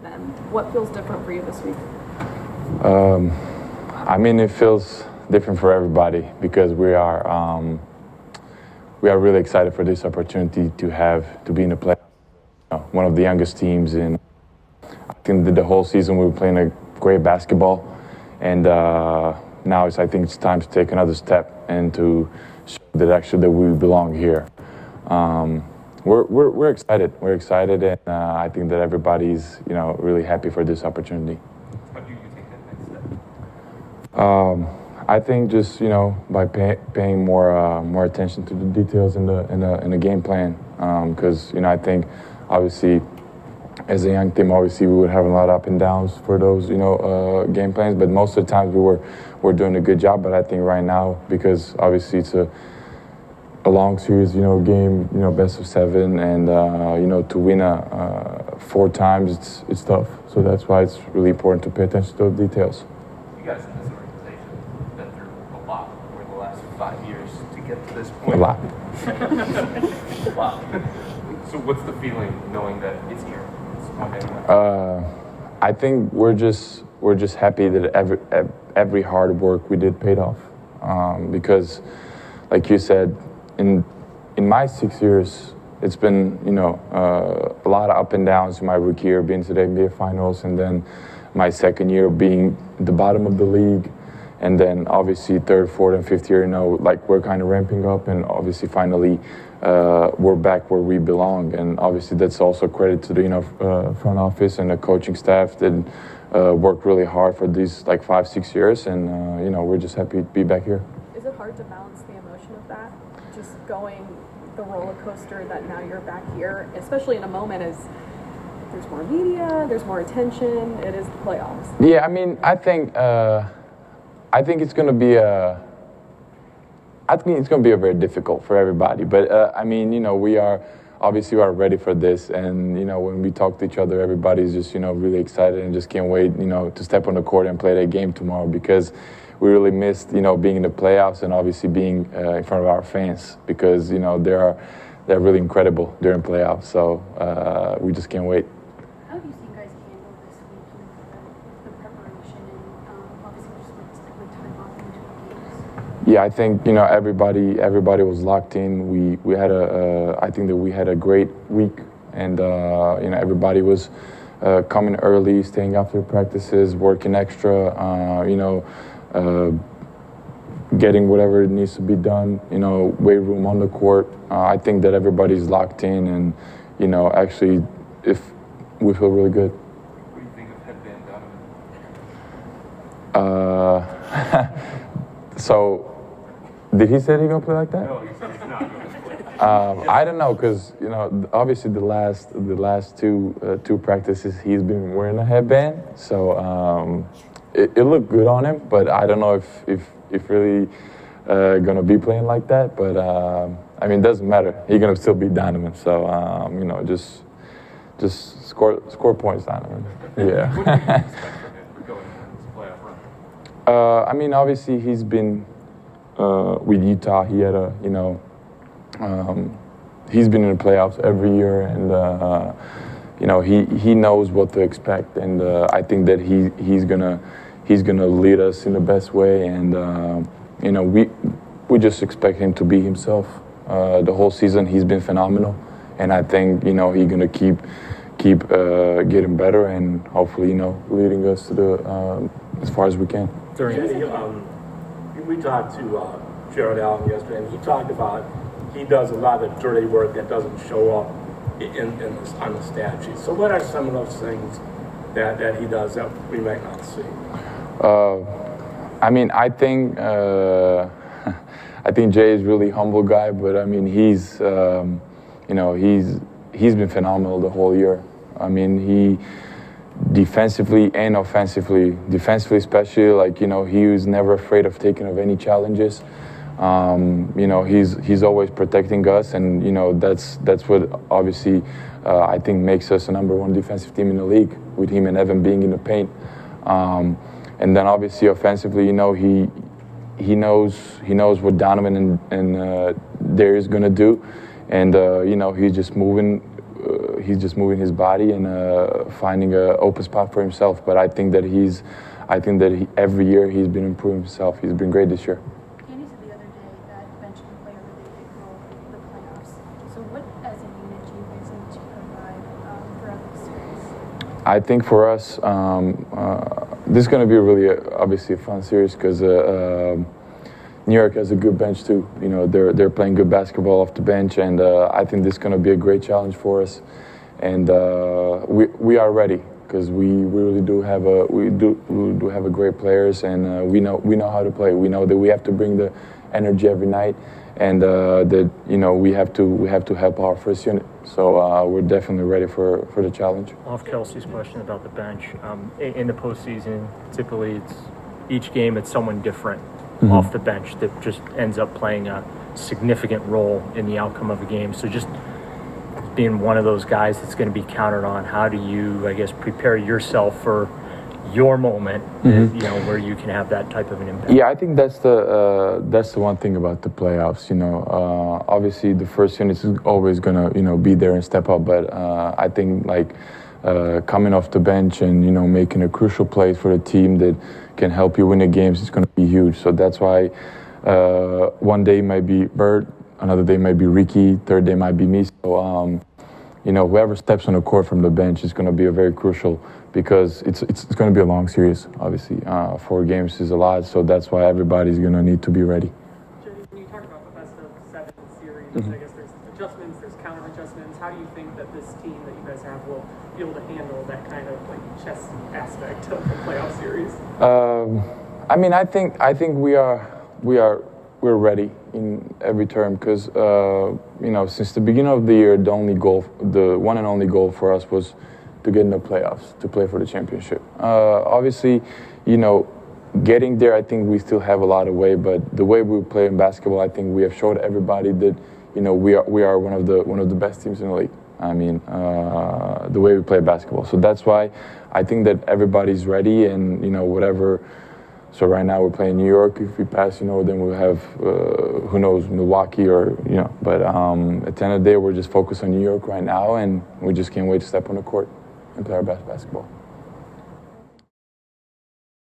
Then what feels different for you this week? I mean, it feels different for everybody because we are really excited for this opportunity to be in the playoffs. One of the youngest teams in. I think that the whole season we were playing a great basketball, and now I think it's time to take another step and to show that we belong here. We're excited. We're excited, and I think that everybody's really happy for this opportunity. How do you take that next step? I think just by paying more attention to the details in the game plan, because I think obviously as a young team obviously we would have a lot of up and downs for those game plans, but most of the times we're doing a good job. But I think right now, because obviously it's a long series game, best of 7, and to win 4 times it's tough. So that's why it's really important to pay attention to the details. You guys in this organization have been through a lot over the last 5 years to get to this point. A lot. Wow. So what's the feeling knowing that it's here? It's one day. I think we're just happy that every hard work we did paid off, because, like you said, in my 6 years, it's been a lot of up and downs in my rookie year, being to the NBA Finals, and then my second year being at the bottom of the league, and then obviously third, fourth, and fifth year, we're kind of ramping up, and obviously finally we're back where we belong. And obviously that's also credit to the front office and the coaching staff that worked really hard for these 5-6 years, and we're just happy to be back here. Is it hard to balance the emotion of that, just going the roller coaster that now you're back here, especially in a moment as there's more media, there's more attention, it is the playoffs? Yeah, I mean, I think it's going to be very difficult for everybody. But I mean, we are ready for this, and when we talk to each other, everybody's just really excited and just can't wait to step on the court and play that game tomorrow, because we really missed being in the playoffs and obviously being in front of our fans, because they're really incredible during playoffs. So we just can't wait. How have you seen guys handle this week, the preparation, and obviously just with time off in between games? Yeah, I think everybody was locked in. We had I think that we had a great week, and everybody was coming early, staying after practices, working extra, getting whatever needs to be done, weight room on the court. I think that everybody's locked in, and actually, if we feel really good. What do you think of Headband Donovan? So, did he say he's gonna play like that? No, he said he's not going to play. I don't know, because obviously the last two practices he's been wearing a headband, so it looked good on him. But I don't know if really gonna be playing like that. But I mean, it doesn't matter. He's gonna still be Donovan. So just score points, Donovan. Yeah. What do you expect from him for going into this playoff run? I mean, obviously he's been with Utah. He had he's been in the playoffs every year, and he knows what to expect, and I think that he's gonna lead us in the best way, and we just expect him to be himself. The whole season he's been phenomenal, and I think he's gonna keep getting better, and hopefully leading us to the as far as we can. We talked to Jared Allen yesterday, and he talked about he does a lot of dirty work that doesn't show up on the stat sheet. So what are some of those things that he does that we might not see? I mean, I think Jay is really humble guy, but I mean he's been phenomenal the whole year. I mean, he defensively and offensively, especially, he was never afraid of taking of any challenges. He's always protecting us, and that's what obviously I think makes us a #1 defensive team in the league, with him and Evan being in the paint. And then obviously offensively, he knows what Donovan and Darius gonna do, and he's just moving. he's just moving his body and finding an open spot for himself. But I think that every year he's been improving himself. He's been great this year. Candy said the other day that bench can play a really big role in the playoffs. So what, as a unit, do you guys need to provide throughout the series? I think for us, this is going to be really obviously a fun series because New York has a good bench too. You know, they're playing good basketball off the bench, and I think this is going to be a great challenge for us. And we are ready because we really do have a great players, and we know how to play. We know that we have to bring the energy every night, and that we have to help our first unit. So we're definitely ready for the challenge. Off Kelsey's question about the bench, in the postseason, typically it's each game it's someone different off the bench that just ends up playing a significant role in the outcome of a game. So just being one of those guys that's going to be counted on, how do you, I guess, prepare yourself for your moment, where you can have that type of an impact? Yeah, I think that's the one thing about the playoffs. Obviously the first unit is always gonna be there and step up, but I think coming off the bench and making a crucial play for the team that can help you win the games is going to be huge. So that's why one day might be Bert, another day might be Ricky, third day might be me. So whoever steps on the court from the bench is going to be a very crucial, because it's going to be a long series. Obviously, 4 games is a lot, so that's why everybody's going to need to be ready. When you talk about the best of 7 series, I guess there's adjustments, there's counter adjustments. How do you think that this team that you guys have will be able to handle that kind of chess aspect of the playoff series? I think we're ready in every term, because since the beginning of the year, the one and only goal for us was to get in the playoffs, to play for the championship. Obviously, getting there, I think we still have a lot of way, but the way we play in basketball, I think we have showed everybody that we are one of the best teams in the league. The way we play basketball. So that's why I think that everybody's ready, and whatever. So right now we're playing New York. If we pass, then we'll have who knows, Milwaukee or But at the end of the day, we're just focused on New York right now, and we just can't wait to step on the court and play our best basketball.